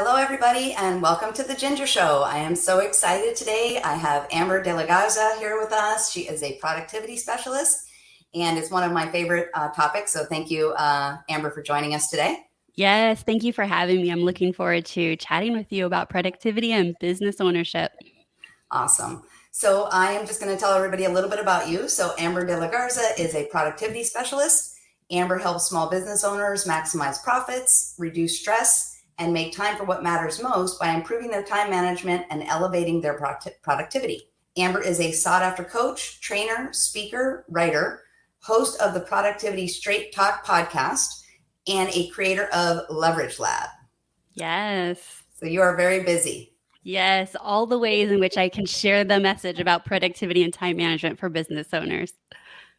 Hello, everybody, and welcome to the Ginger Show. I am so excited today. I have Amber De La Garza here with us. She is a productivity specialist, and it's one of my favorite topics. So thank you, Amber, for joining us today. Yes, thank you for having me. I'm looking forward to chatting with you about productivity and business ownership. Awesome. So I am just going to tell everybody a little bit about you. So Amber De La Garza is a productivity specialist. Amber helps small business owners maximize profits, reduce stress, and make time for what matters most by improving their time management and elevating their productivity. Amber is a sought-after coach, trainer, speaker, writer, host of the Productivity Straight Talk podcast, and a creator of Leverage Lab. Yes. So you are very busy. Yes, all the ways in which I can share the message about productivity and time management for business owners.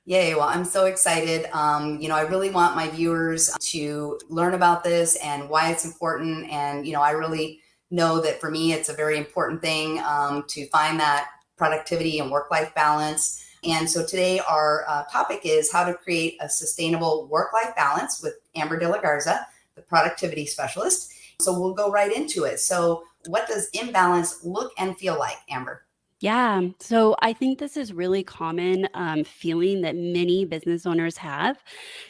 Yay. Well, I'm so excited. I really want my viewers to learn about this and why it's important. And, I really know that for me, it's a very important thing to find that productivity and work-life balance. And so today our topic is how to create a sustainable work-life balance with Amber De La Garza, the productivity specialist. So we'll go right into it. So what does imbalance look and feel like, Amber? Yeah, so I think this is really common feeling that many business owners have.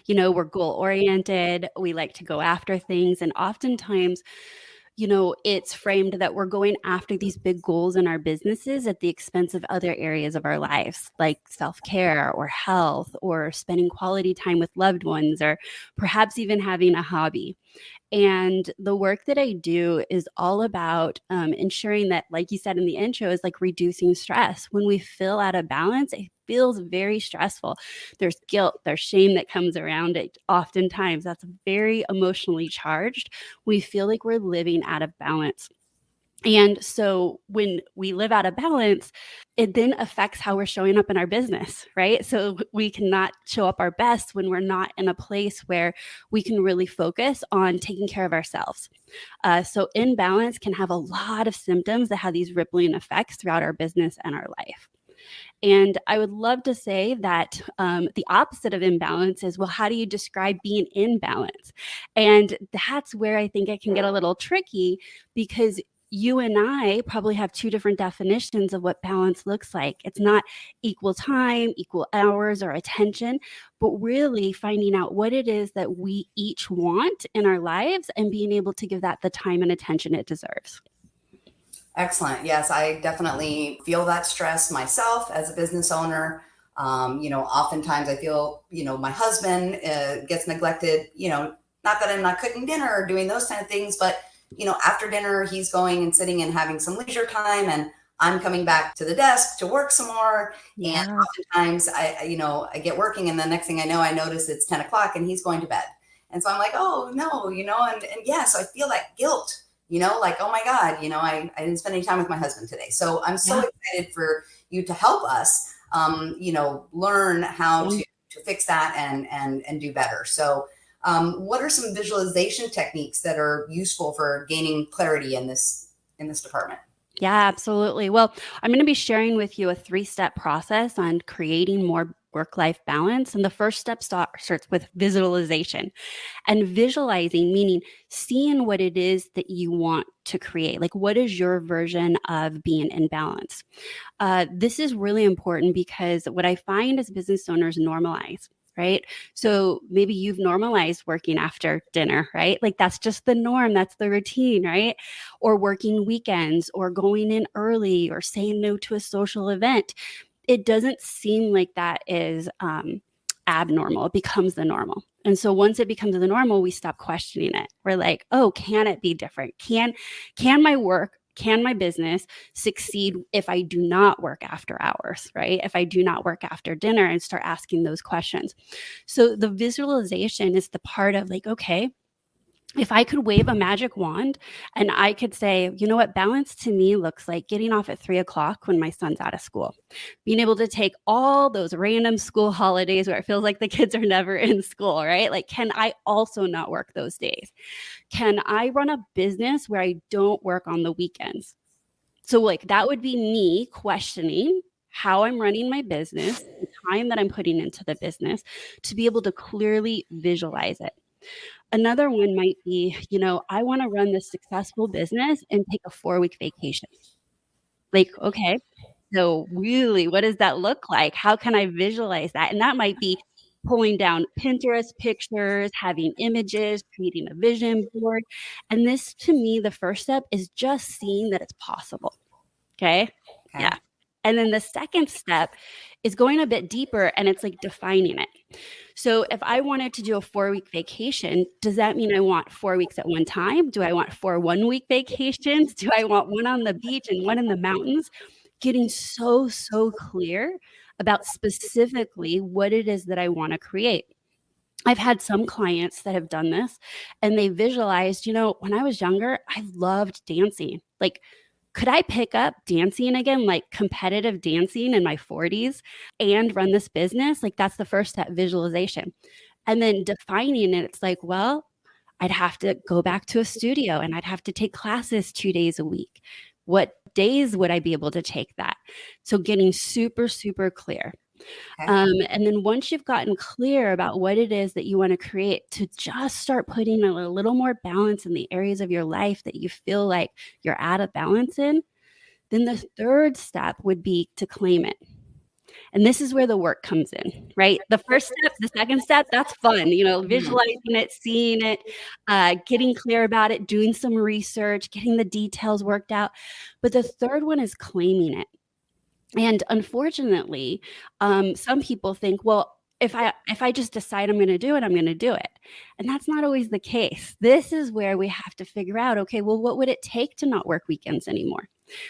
We're goal oriented, we like to go after things, and oftentimes it's framed that we're going after these big goals in our businesses at the expense of other areas of our lives, like self-care or health or spending quality time with loved ones, or perhaps even having a hobby. And the work that I do is all about ensuring that, like you said in the intro, is like reducing stress. When we feel out of balance, it feels very stressful. There's guilt, there's shame that comes around it. Oftentimes, that's very emotionally charged. We feel like we're living out of balance. And so when we live out of balance, it then affects how we're showing up in our business, right? So we cannot show up our best when we're not in a place where we can really focus on taking care of ourselves. So imbalance can have a lot of symptoms that have these rippling effects throughout our business and our life. And I would love to say that the opposite of imbalance is, well, how do you describe being in balance? And that's where I think it can get a little tricky, because you and I probably have two different definitions of what balance looks like. It's not equal time, equal hours, or attention, but really finding out what it is that we each want in our lives and being able to give that the time and attention it deserves. Excellent. Yes, I definitely feel that stress myself as a business owner. Oftentimes I feel, my husband gets neglected, not that I'm not cooking dinner or doing those kind of things, but, after dinner, he's going and sitting and having some leisure time, and I'm coming back to the desk to work some more. Yeah. And oftentimes I get working, and the next thing I know, I notice it's 10 o'clock and he's going to bed. And so I'm like, oh no, and yeah, so I feel that guilt, like, oh my God, I didn't spend any time with my husband today. So I'm so excited for you to help us, learn how to fix that and do better. So what are some visualization techniques that are useful for gaining clarity in this department? Yeah, absolutely. Well, I'm going to be sharing with you a 3-step process on creating more work-life balance. And the first step starts with visualization. And visualizing, meaning seeing what it is that you want to create. Like, what is your version of being in balance? This is really important because what I find is business owners normalize. Right. So maybe you've normalized working after dinner, right? Like that's just the norm. That's the routine, right? Or working weekends or going in early or saying no to a social event. It doesn't seem like that is abnormal. It becomes the normal. And so once it becomes the normal, we stop questioning it. We're like, oh, can it be different? Can my work, can my business succeed if I do not work after hours, right? If I do not work after dinner, and start asking those questions. So the visualization is the part of like, okay, if I could wave a magic wand and I could say, you know what, balance to me looks like getting off at 3 o'clock when my son's out of school, being able to take all those random school holidays where it feels like the kids are never in school, right? Like, can I also not work those days? Can I run a business where I don't work on the weekends? So like that would be me questioning how I'm running my business, the time that I'm putting into the business, to be able to clearly visualize it. Another one might be, I want to run this successful business and take a 4-week vacation. Like, okay, so really, what does that look like? How can I visualize that? And that might be pulling down Pinterest pictures, having images, creating a vision board. And this, to me, the first step is just seeing that it's possible. Okay. Okay. Yeah. And then the second step is going a bit deeper, and it's like defining it. So if I wanted to do a 4-week vacation, does that mean I want 4 weeks at one time? Do I want 4 1-week vacations? Do I want one on the beach and one in the mountains? Getting so, so clear about specifically what it is that I want to create. I've had some clients that have done this and they visualized, when I was younger, I loved dancing. Like, could I pick up dancing again, like competitive dancing in my 40s and run this business? Like, that's the first step, visualization. And then defining it, it's like, well, I'd have to go back to a studio and I'd have to take classes 2 days a week. What days would I be able to take that? So getting super, super clear. Okay. And then once you've gotten clear about what it is that you want to create, to just start putting a little more balance in the areas of your life that you feel like you're out of balance in, then the third step would be to claim it. And this is where the work comes in, right? The first step, the second step, that's fun, Mhm. visualizing it, seeing it, getting clear about it, doing some research, getting the details worked out. But the third one is claiming it. And unfortunately, some people think, well, if I just decide I'm going to do it, I'm going to do it. And that's not always the case. This is where we have to figure out, okay, well, what would it take to not work weekends anymore?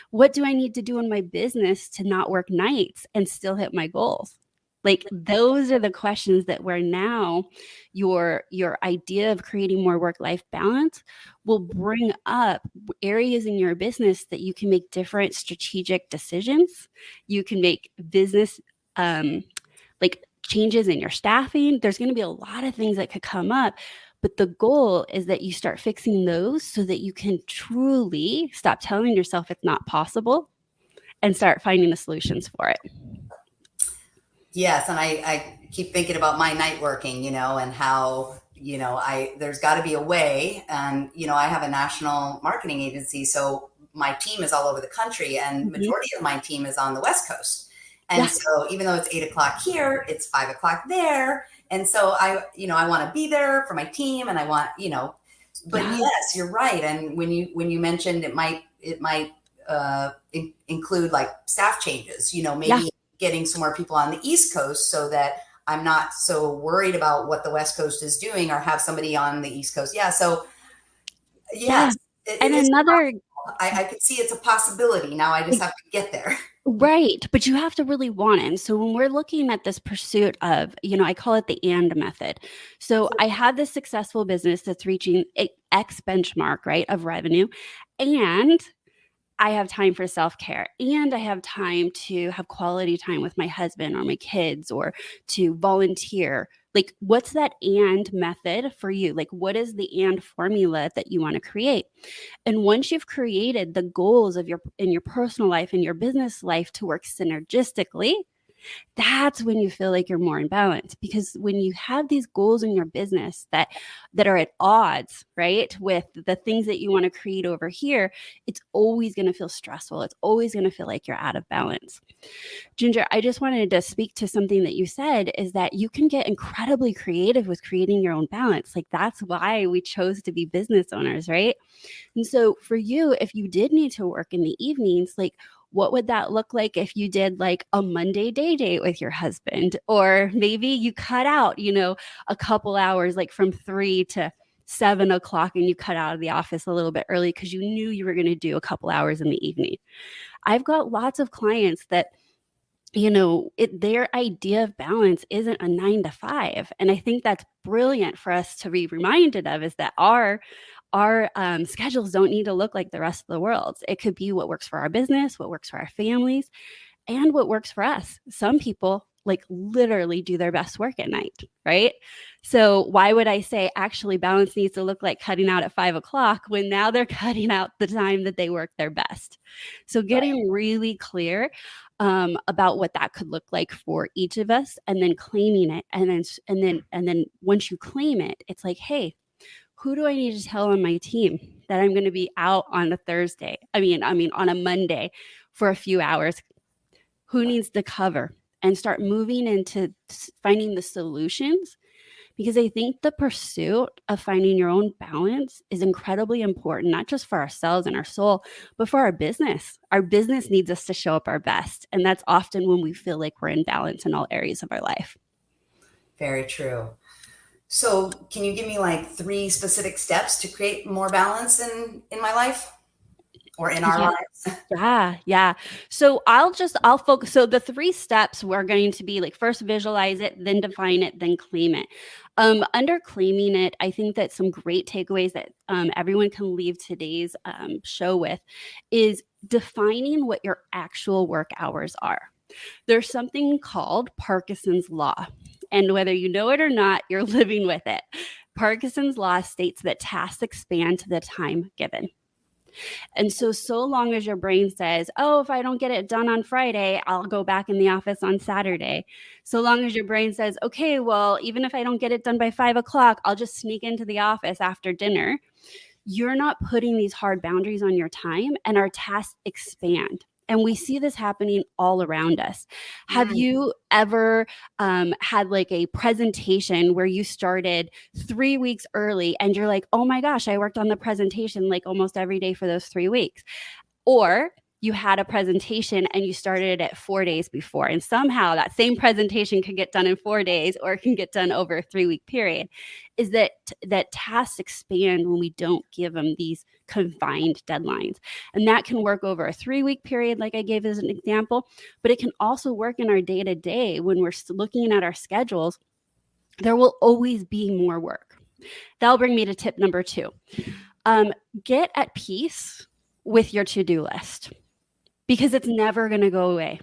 What do I need to do in my business to not work nights and still hit my goals? Like, those are the questions that where now your idea of creating more work-life balance will bring up areas in your business that you can make different strategic decisions. You can make business like changes in your staffing. There's going to be a lot of things that could come up. But the goal is that you start fixing those so that you can truly stop telling yourself it's not possible and start finding the solutions for it. Yes, and I keep thinking about my night working, and how, there's got to be a way. And, I have a national marketing agency, so my team is all over the country, and Mhm. majority of my team is on the West Coast. And Yeah. so even though it's 8 o'clock here, it's 5 o'clock there. And so I want to be there for my team, and I want, but Yeah. yes, you're right. And when you mentioned it might include like staff changes, Yeah. maybe getting some more people on the East Coast so that I'm not so worried about what the West Coast is doing, or have somebody on the East Coast. Yeah. So Yeah. yes, it And is another possible. I could see it's a possibility. Now I just have to get there. Right, but you have to really want it. And so when we're looking at this pursuit of, I call it the and method. So I have this successful business that's reaching X benchmark, right, of revenue, and I have time for self-care, and I have time to have quality time with my husband or my kids, or to volunteer. Like, what's that and method for you? Like, what is the and formula that you want to create? And once you've created the goals of your personal life and your business life to work synergistically, that's when you feel like you're more in balance. Because when you have these goals in your business that are at odds, right, with the things that you want to create over here, it's always going to feel stressful. It's always going to feel like you're out of balance. Ginger, I just wanted to speak to something that you said, is that you can get incredibly creative with creating your own balance. Like, that's why we chose to be business owners, right? And so for you, if you did need to work in the evenings, like, what would that look like if you did like a Monday day date with your husband? Or maybe you cut out, a couple hours, like from 3 to 7 o'clock, and you cut out of the office a little bit early because you knew you were going to do a couple hours in the evening. I've got lots of clients that their idea of balance isn't a 9 to 5. And I think that's brilliant for us to be reminded of, is that our schedules don't need to look like the rest of the world. It could be what works for our business, what works for our families, and what works for us. Some people like literally do their best work at night, right? So why would I say actually balance needs to look like cutting out at 5 o'clock when now they're cutting out the time that they work their best? So getting really clear about what that could look like for each of us, and then claiming it, and then once you claim it, it's like, hey, Who do I need to tell on my team that I'm going to be out on a Thursday? I mean on a Monday for a few hours. Who needs the cover? And start moving into finding the solutions, because I think the pursuit of finding your own balance is incredibly important, not just for ourselves and our soul, but for our business. Our business needs us to show up our best. And that's often when we feel like we're in balance in all areas of our life. Very true. So can you give me like 3 specific steps to create more balance in my life or in our Yeah. lives? Yeah. So I'll focus. So the 3 steps we're going to be like, first visualize it, then define it, then claim it. Under claiming it, I think that some great takeaways that everyone can leave today's show with is defining what your actual work hours are. There's something called Parkinson's Law. And whether you know it or not, you're living with it. Parkinson's Law states that tasks expand to the time given. And so long as your brain says, oh, if I don't get it done on Friday, I'll go back in the office on Saturday. So long as your brain says, okay, well, even if I don't get it done by 5 o'clock, I'll just sneak into the office after dinner. You're not putting these hard boundaries on your time, and our tasks expand. And we see this happening all around us. Have you ever had like a presentation where you started 3 weeks early and you're like, oh my gosh, I worked on the presentation like almost every day for those 3 weeks? Or you had a presentation and you started it 4 days before, and somehow that same presentation can get done in 4 days, or it can get done over a 3-week period. Is that tasks expand when we don't give them these confined deadlines. And that can work over a 3-week period, like I gave as an example, but it can also work in our day-to-day when we're looking at our schedules. There will always be more work. That'll bring me to tip number 2. Get at peace with your to-do list, because it's never going to go away.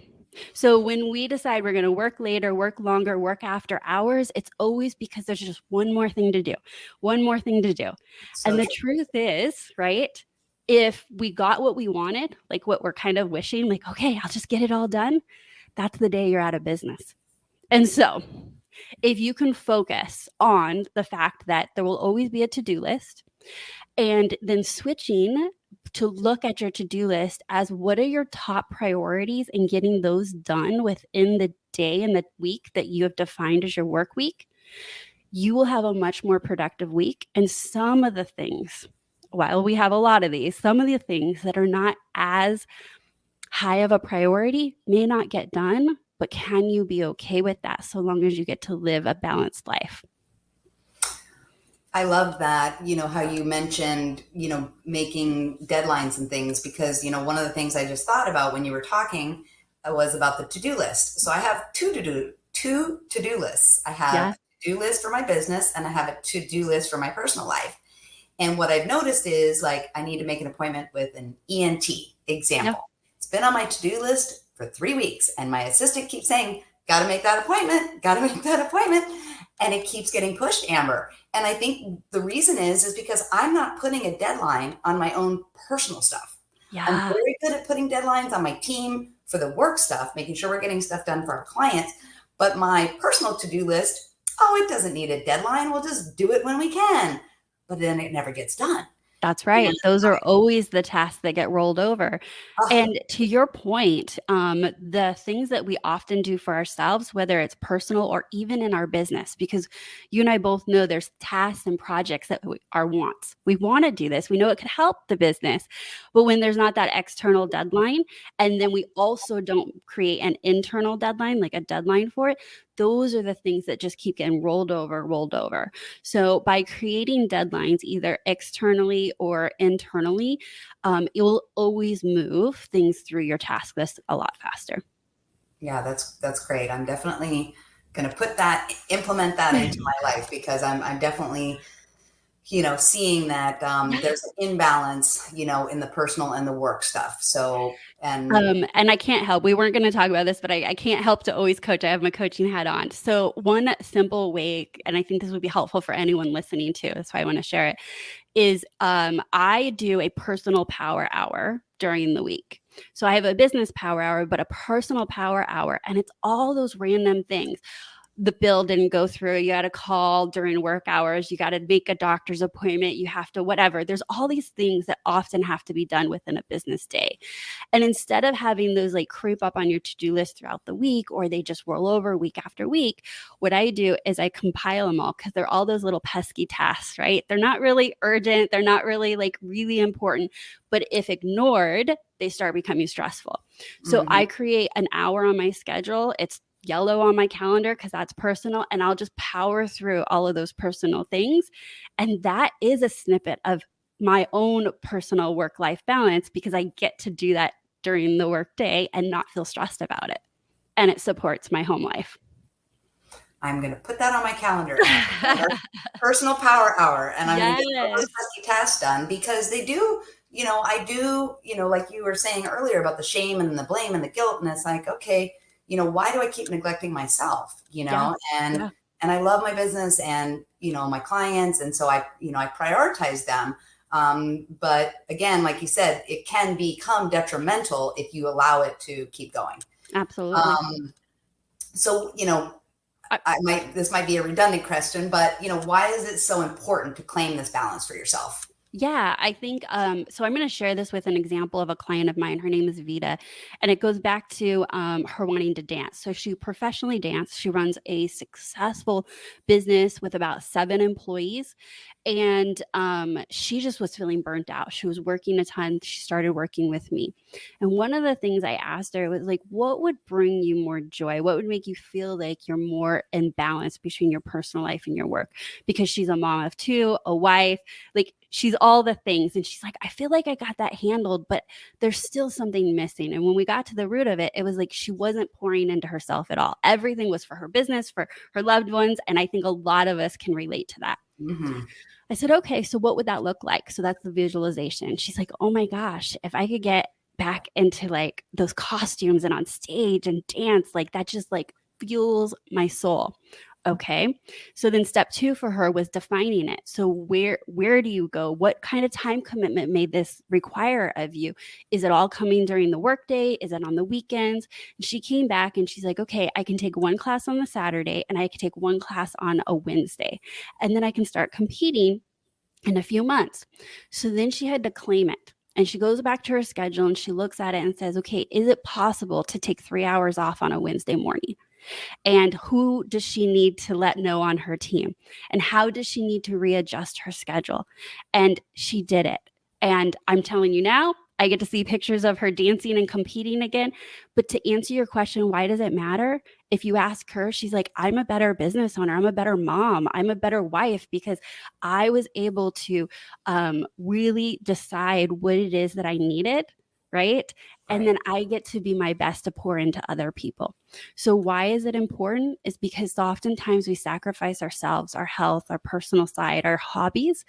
So when we decide we're going to work later, work longer, work after hours, it's always because there's just one more thing to do. So And the truth is, right, if we got what we wanted, like what we're kind of wishing, like, okay, I'll just get it all done, that's the day you're out of business. And so if you can focus on the fact that there will always be a to-do list, and then switching to look at your to-do list as what are your top priorities, and getting those done within the day and the week that you have defined as your work week, you will have a much more productive week. And some of the things, while we have a lot of these, some of the things that are not as high of a priority may not get done, but can you be okay with that so long as you get to live a balanced life? I love that, how you mentioned, making deadlines and things, because, one of the things I just thought about when you were talking was about the to-do list. So I have two to-do lists. I have a to-do list for my business, and I have a to-do list for my personal life. And what I've noticed is, like, I need to make an appointment with an ENT, example. Yep. It's been on my to-do list for 3 weeks, and my assistant keeps saying, got to make that appointment. And it keeps getting pushed, Amber. And I think the reason is because I'm not putting a deadline on my own personal stuff. Yeah. I'm very good at putting deadlines on my team for the work stuff, making sure we're getting stuff done for our clients. But my personal to-do list, it doesn't need a deadline. We'll just do it when we can. But then it never gets done. That's right. Those are always the tasks that get rolled over. And to your point, the things that we often do for ourselves, whether it's personal or even in our business, because you and I both know there's tasks and projects that are wants. We want to do this. We know it could help the business. But when there's not that external deadline, and then we also don't create an internal deadline, like a deadline for it, those are the things that just keep getting rolled over. So by creating deadlines, either externally or internally, you'll always move things through your task list a lot faster. Yeah, that's great. I'm definitely going to implement that into my life, because I'm definitely, seeing that there's an imbalance, in the personal and the work stuff. So, and I can't help, we weren't going to talk about this, but I can't help to always coach. I have my coaching hat on. So one simple way, and I think this would be helpful for anyone listening too, that's why I want to share it, is I do a personal power hour during the week. So I have a business power hour, but a personal power hour, and it's all those random things. the bill didn't go through. You got to call during work hours. You got to make a doctor's appointment. You have to whatever. There's all these things that often have to be done within a business day. And instead of having those like creep up on your to-do list throughout the week, or they just roll over week after week, what I do is I compile them all because they're all those little pesky tasks, right? They're not really urgent. They're not really like really important. But if ignored, they start becoming stressful. So Mhm. I create an hour on my schedule. It's yellow on my calendar because that's personal. And I'll just power through all of those personal things. And that is a snippet of my own personal work-life balance because I get to do that during the workday and not feel stressed about it. And it supports my home life. I'm going to put that on my calendar. Personal power hour. And I'm going to get those Yes. pesky tasks done because they do, I do, like you were saying earlier about the shame and the blame and the guilt. And it's like, okay, why do I keep neglecting myself, Yeah. and, Yeah. and I love my business and, my clients. And so I prioritize them. But again, like you said, it can become detrimental if you allow it to keep going. Absolutely. So, I, this might be a redundant question, but why is it so important to claim this balance for yourself? Yeah, I think so. I'm going to share this with an example of a client of mine. Her name is Vita, and it goes back to her wanting to dance. So she professionally danced. She runs a successful business with about 7 employees, and she just was feeling burnt out. She was working a ton. She started working with me, and one of the things I asked her was like, "What would bring you more joy? What would make you feel like you're more in balance between your personal life and your work?" Because she's a mom of 2, a wife, like she's all the things. And she's like, I feel like I got that handled, but there's still something missing. And when we got to the root of it, it was like she wasn't pouring into herself at all. Everything was for her business, for her loved ones. And I think a lot of us can relate to that. Mm-hmm. I said, okay, so what would that look like? So that's the visualization. She's like, oh my gosh, if I could get back into like those costumes and on stage and dance, like that just like fuels my soul. Okay. So then step 2 for her was defining it. So where do you go? What kind of time commitment may this require of you? Is it all coming during the workday? Is it on the weekends? And she came back and she's like, okay, I can take one class on the Saturday and I can take one class on a Wednesday. And then I can start competing in a few months. So then she had to claim it. And she goes back to her schedule and she looks at it and says, okay, is it possible to take 3 hours off on a Wednesday morning? And who does she need to let know on her team? And how does she need to readjust her schedule? And she did it. And I'm telling you now, I get to see pictures of her dancing and competing again. But to answer your question, why does it matter? If you ask her, she's like, I'm a better business owner. I'm a better mom. I'm a better wife because I was able to really decide what it is that I needed. Right. And Right. then I get to be my best to pour into other people. So, why is it important? Is because oftentimes we sacrifice ourselves, our health, our personal side, our hobbies,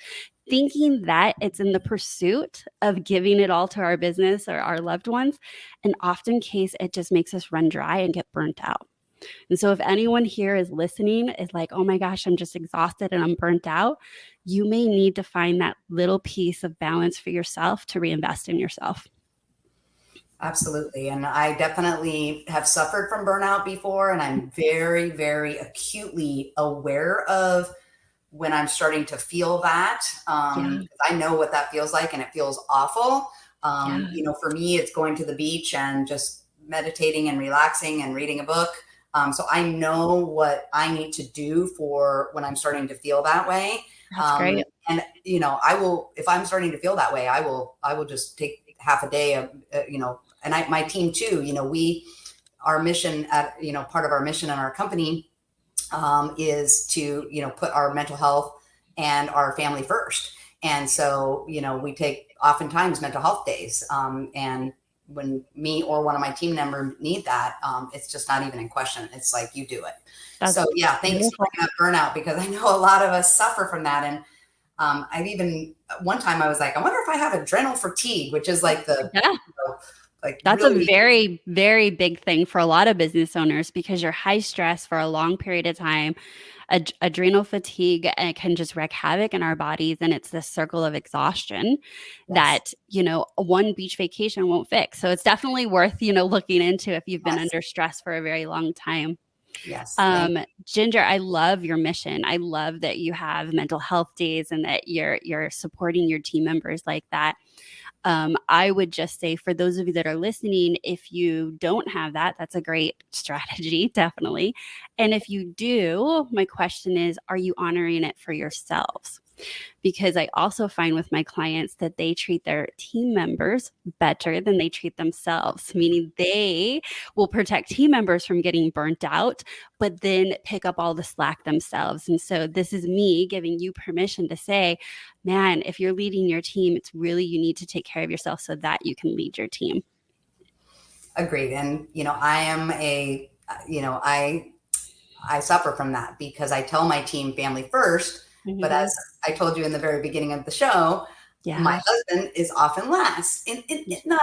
thinking that it's in the pursuit of giving it all to our business or our loved ones. And often case, it just makes us run dry and get burnt out. And so, if anyone here is listening, is like, oh my gosh, I'm just exhausted and I'm burnt out, you may need to find that little piece of balance for yourself to reinvest in yourself. Absolutely. And I definitely have suffered from burnout before, and I'm very, very acutely aware of when I'm starting to feel that. Yeah. I know what that feels like, and it feels awful. Yeah. For me, it's going to the beach and just meditating and relaxing and reading a book. So I know what I need to do for when I'm starting to feel that way. That's great. And I will, if I'm starting to feel that way, I will just take half a day of, and my team too, our mission part of our mission in our company is to, put our mental health and our family first. And so, we take oftentimes mental health days. And when me or one of my team members need that, it's just not even in question. It's like, you do it. That's So yeah, thanks for beautiful. bringing up burnout, because I know a lot of us suffer from that. And I've even, one time I was like, I wonder if I have adrenal fatigue, which is like Yeah. like That's a really. very, very big thing for a lot of business owners because you're high stress for a long period of time. Adrenal fatigue can just wreak havoc in our bodies. And it's this circle of exhaustion Yes. that, one beach vacation won't fix. So it's definitely worth, looking into if you've been Yes. under stress for a very long time. Yes. Thank Ginger, I love your mission. I love that you have mental health days and that you're supporting your team members like that. I would just say for those of you that are listening, if you don't have that, that's a great strategy, definitely. And if you do, my question is, are you honoring it for yourselves? Because I also find with my clients that they treat their team members better than they treat themselves, meaning they will protect team members from getting burnt out, but then pick up all the slack themselves. And so this is me giving you permission to say, man, if you're leading your team, it's really, you need to take care of yourself so that you can lead your team. Agreed. And, I am I suffer from that because I tell my team family first, but as I told you in the very beginning of the show, my husband is often last, not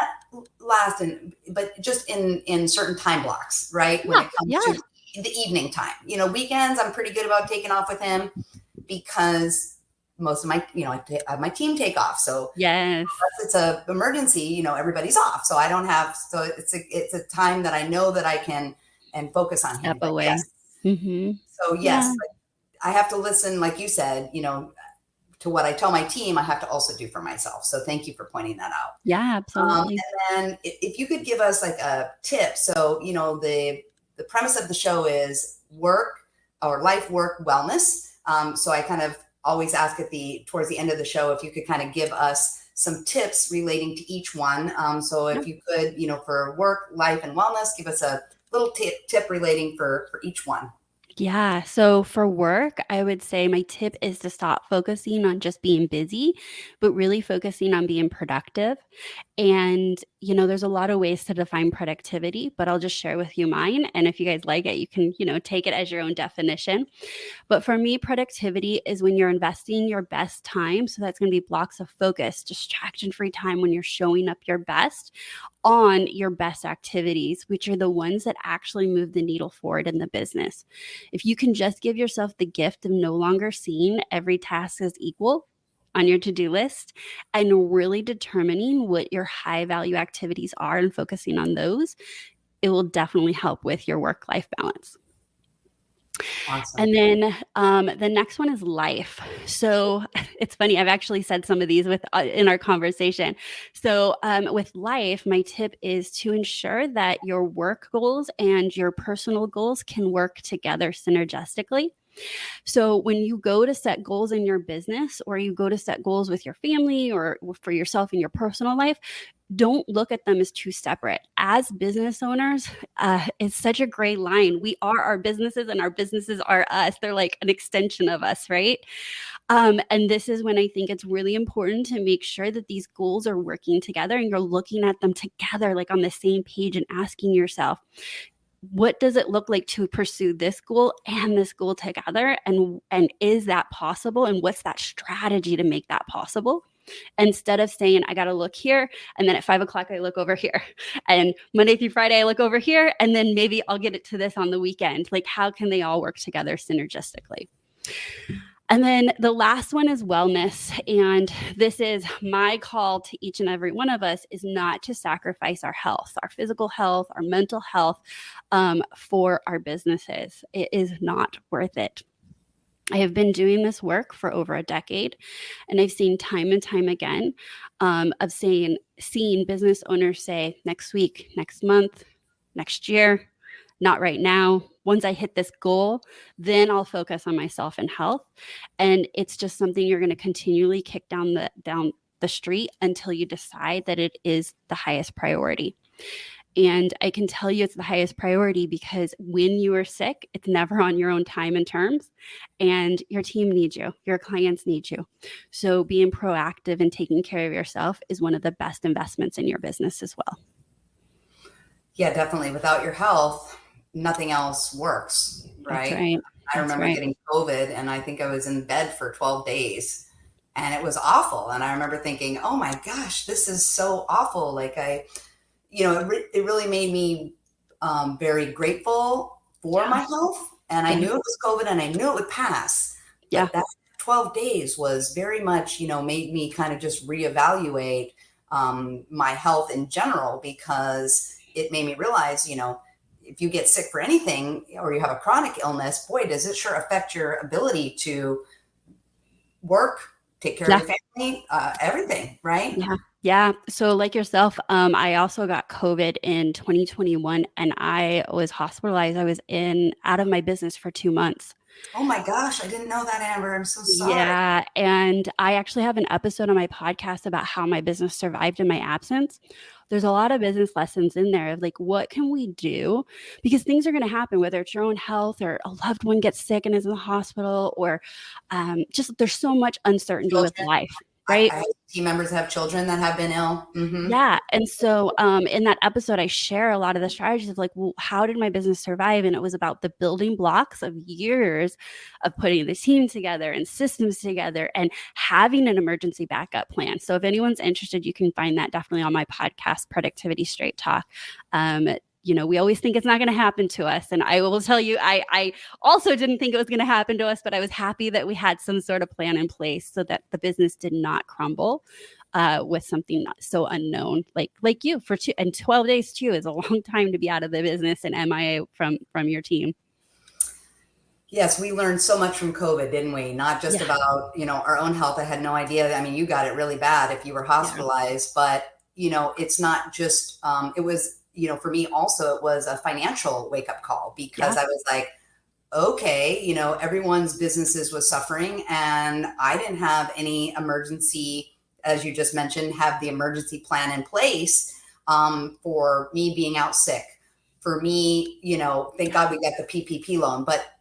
last, but just in certain time blocks, right? When it comes to the evening time, weekends, I'm pretty good about taking off with him because most of my, I have my team take off. So yes, unless it's a emergency, everybody's off. So I don't have, so it's a time that I know that I can and focus on him. Step away. Yes. So yes, I have to listen, like you said, to what I tell my team, I have to also do for myself. So thank you for pointing that out. Yeah, absolutely. And then if you could give us like a tip. So, the premise of the show is work or life, work, wellness. So I kind of always ask towards the end of the show, if you could kind of give us some tips relating to each one. So if you could, for work, life, and wellness, give us a little tip relating for each one. Yeah. So for work, I would say my tip is to stop focusing on just being busy, but really focusing on being productive. And, there's a lot of ways to define productivity, but I'll just share with you mine. And if you guys like it, you can, take it as your own definition. But for me, productivity is when you're investing your best time. So that's going to be blocks of focus, distraction-free time when you're showing up your best on your best activities, which are the ones that actually move the needle forward in the business. If you can just give yourself the gift of no longer seeing every task as equal on your to-do list and really determining what your high value activities are and focusing on those, it will definitely help with your work-life balance. Awesome. And then the next one is life. So it's funny, I've actually said some of these in our conversation. So with life, my tip is to ensure that your work goals and your personal goals can work together synergistically. So when you go to set goals in your business or you go to set goals with your family or for yourself in your personal life, don't look at them as two separate. As business owners, it's such a great line. We are our businesses and our businesses are us. They're like an extension of us, right? And this is when I think it's really important to make sure that these goals are working together and you're looking at them together, like on the same page and asking yourself, what does it look like to pursue this goal and this goal together? And is that possible? And what's that strategy to make that possible? Instead of saying, I got to look here. And then at 5 o'clock, I look over here. And Monday through Friday, I look over here. And then maybe I'll get it to this on the weekend. Like, how can they all work together synergistically? And then the last one is wellness. And this is my call to each and every one of us, is not to sacrifice our health, our physical health, our mental health for our businesses. It is not worth it. I have been doing this work for over a decade, and I've seen time and time again of seeing business owners say, next week, next month, next year, not right now. Once I hit this goal, then I'll focus on myself and health. And it's just something you're going to continually kick down the street until you decide that it is the highest priority. And I can tell you it's the highest priority because when you are sick, it's never on your own time and terms, and your team needs you, your clients need you. So being proactive and taking care of yourself is one of the best investments in your business as well. Yeah, definitely. Without your health, nothing else works, right? That's right. I remember getting COVID, and I think I was in bed for 12 days, and it was awful. And I remember thinking, oh my gosh, this is so awful. Like it really made me very grateful for my health. And I knew it was COVID and I knew it would pass. Yeah. But that 12 days was very much, made me kind of just reevaluate my health in general, because it made me realize, if you get sick for anything or you have a chronic illness, boy, does it sure affect your ability to work, take care of Yeah. your family, everything, right? Yeah. Yeah. So like yourself, I also got COVID in 2021 and I was hospitalized. I was in out of my business for 2 months. Oh my gosh, I didn't know that, Amber. I'm so sorry. Yeah, and I actually have an episode on my podcast about how my business survived in my absence. There's a lot of business lessons in there of like, what can we do? Because things are going to happen, whether it's your own health or a loved one gets sick and is in the hospital, or just there's so much uncertainty with Children. life, I right? have team members that have children that have been ill. Yeah. And so in that episode, I share a lot of the strategies of like, well, how did my business survive? And it was about the building blocks of years of putting the team together and systems together and having an emergency backup plan. So if anyone's interested, you can find that definitely on my podcast, Productivity Straight Talk. We always think it's not going to happen to us. And I will tell you, I also didn't think it was going to happen to us, but I was happy that we had some sort of plan in place so that the business did not crumble with something not so unknown like you for 12 days too is a long time to be out of the business and MIA from your team. Yes, we learned so much from COVID, didn't we? Not just Yeah. about, our own health. I had no idea. I mean, you got it really bad if you were Yeah. hospitalized, but, it's not just, it was, for me also, it was a financial wake up call because Yeah. I was like, okay, everyone's businesses was suffering and I didn't have any emergency, as you just mentioned, have the emergency plan in place for me being out sick. For me, thank God we got the PPP loan, but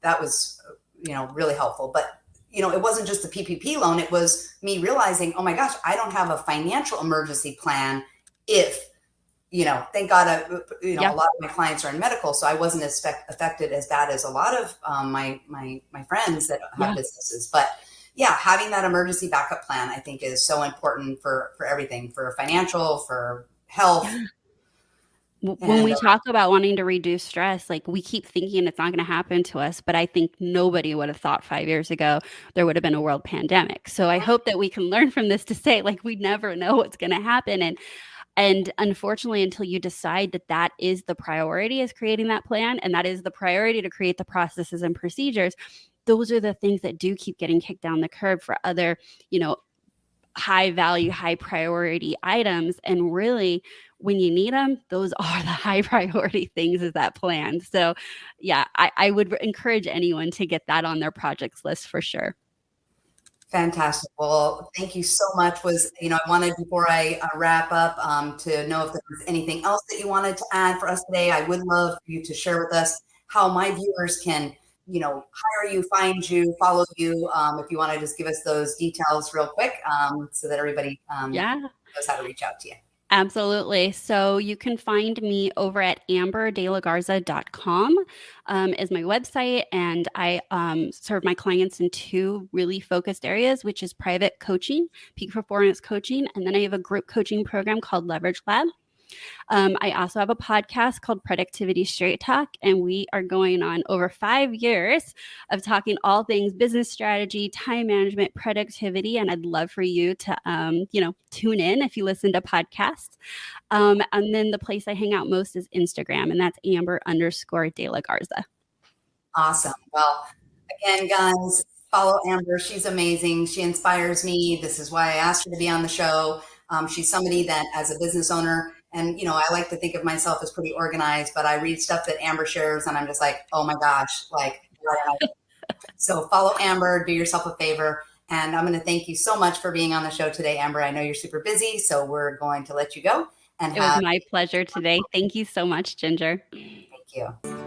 that was, really helpful. But, it wasn't just the PPP loan. It was me realizing, oh my gosh, I don't have a financial emergency plan if thank God, Yeah. a lot of my clients are in medical, so I wasn't as affected as bad as a lot of my friends that have Yeah. businesses. But yeah, having that emergency backup plan, I think, is so important for everything, for financial, for health, Yeah. When and we talk about wanting to reduce stress, like we keep thinking it's not going to happen to us, but I think nobody would have thought 5 years ago there would have been a world pandemic. So I hope that we can learn from this to say like we never know what's going to happen. And unfortunately, until you decide that that is the priority, is creating that plan, and that is the priority to create the processes and procedures, those are the things that do keep getting kicked down the curb for other, high value, high priority items. And really, when you need them, those are the high priority things is that plan. So yeah, I would encourage anyone to get that on their projects list for sure. fantastic. Well, thank you so much. I wanted, before I wrap up, to know if there was anything else that you wanted to add for us today. I would love for you to share with us how my viewers can, hire you, find you, follow you. If you want to just give us those details real quick, so that everybody Yeah. knows how to reach out to you. Absolutely. So you can find me over at amberdelagarza.com is my website. And I serve my clients in two really focused areas, which is private coaching, peak performance coaching. And then I have a group coaching program called Leverage Lab. I also have a podcast called Productivity Straight Talk, and we are going on over 5 years of talking all things business strategy, time management, productivity. And I'd love for you to, tune in if you listen to podcasts. And then the place I hang out most is Instagram, and that's Amber_De La Garza. Awesome. Well, again, guys, follow Amber. She's amazing. She inspires me. This is why I asked her to be on the show. She's somebody that, as a business owner, and I like to think of myself as pretty organized, but I read stuff that Amber shares, and I'm just like, oh my gosh, like. So follow Amber. Do yourself a favor. And I'm going to thank you so much for being on the show today, Amber. I know you're super busy, so we're going to let you go. And It was my pleasure today. Thank you so much, Ginger. thank you.